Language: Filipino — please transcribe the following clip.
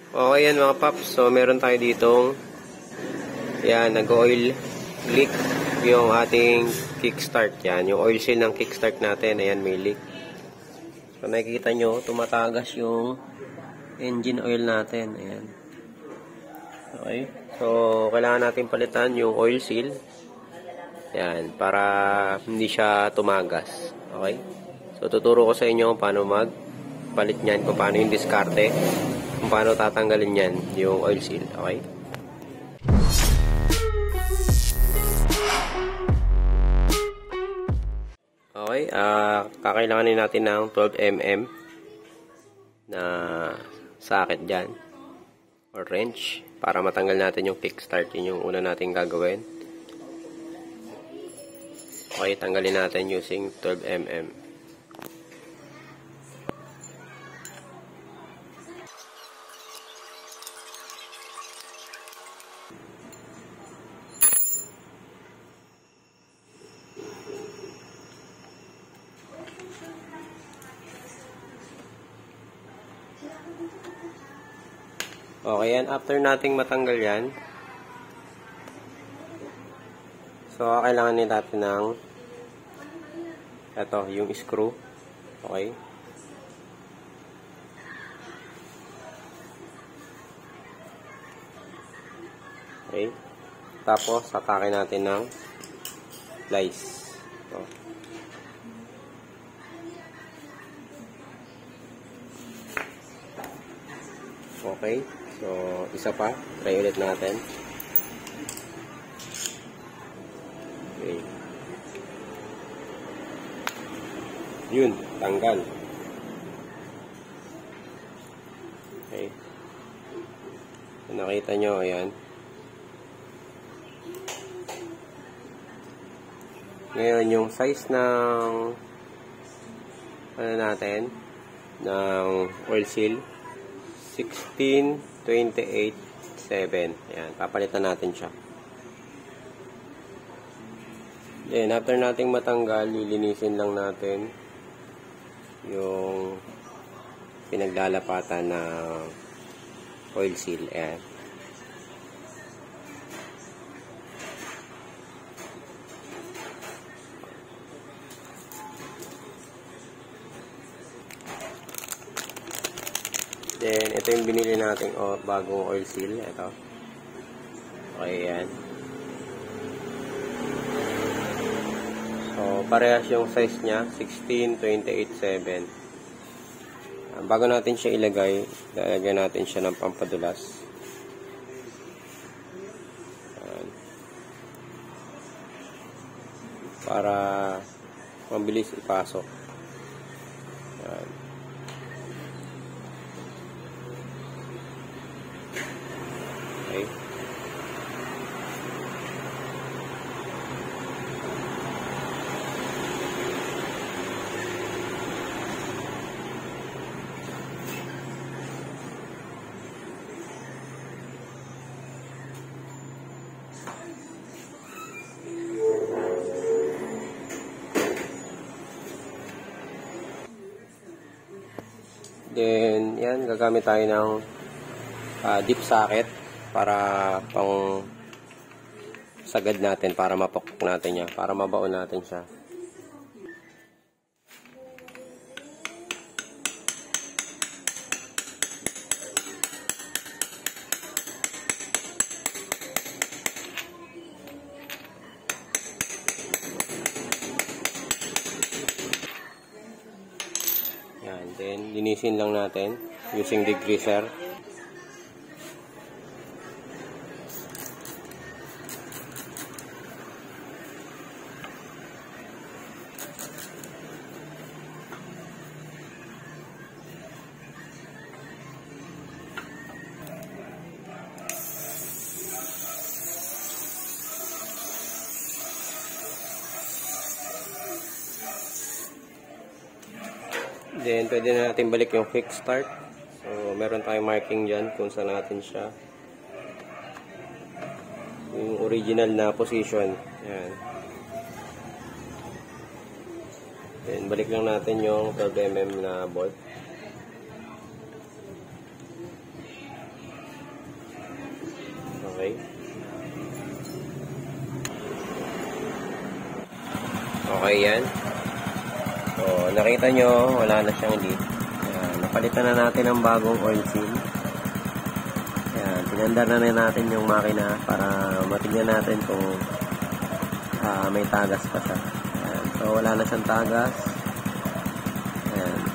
Okay yan mga paps. So meron tayo ditong yan, nag-oil leak yung ating kickstart. Yan, yung oil seal ng kickstart natin. Ayan, may leak. So nakikita nyo, tumatagas yung engine oil natin. Ayan. Okay. So kailangan natin palitan yung oil seal. Yan, para hindi siya tumagas. Okay. So tuturo ko sa inyo kung paano magpalit niyan, kung paano yung diskarte, kung paano tatanggalin yan, yung oil seal. Okay? Okay, kakailanganin natin ng 12mm na socket dyan, or wrench, para matanggal natin yung kickstart. Yun yung una natin gagawin. Okay, tanggalin natin using 12mm. Okay yan, after nating matanggal yan, so kailangan natin ng ito, yung screw. Okay. Okay. Tapos satakin natin ng plies. Ito. Okay. So, isa pa. Try ulit natin. Okay. Yun. Tanggal. Okay. So, nakita nyo, ayan. Ngayon, yung size ng ano natin, ng oil seal, 16/28/7. Ayan, papalitan natin siya. Then, after nating matanggal, lilinisin lang natin yung pinaglalapatan ng oil seal. Ayan. Then, ito yung binili natin bagong oil seal. Ito. Okay, yan. So, parehas yung size niya. 16/28/7. Bago natin siya ilagay, lalagyan natin siya ng pampadulas. Yan. Para mabilis ipasok. Yan. Okay. Then, yan, gagamit tayo ng deep socket para pang sagad natin, para mapakok natin yan, para mabaon natin siya. Yan, then linisin lang natin using degreaser. Then, pwede na natin balik yung kickstart. So, meron tayong marking dyan kung saan natin siya. Yung original na position. Ayan. Then, balik lang natin yung 12mm na bolt. Okay. Okay yan. So, nakita nyo, wala na siyang leak. Ayan, napalitan na natin ng bagong oil seal. Ayan, pinandar na natin yung makina para matignan natin kung may tagas pa siya. Ayan, so, wala na siyang tagas. Ayan.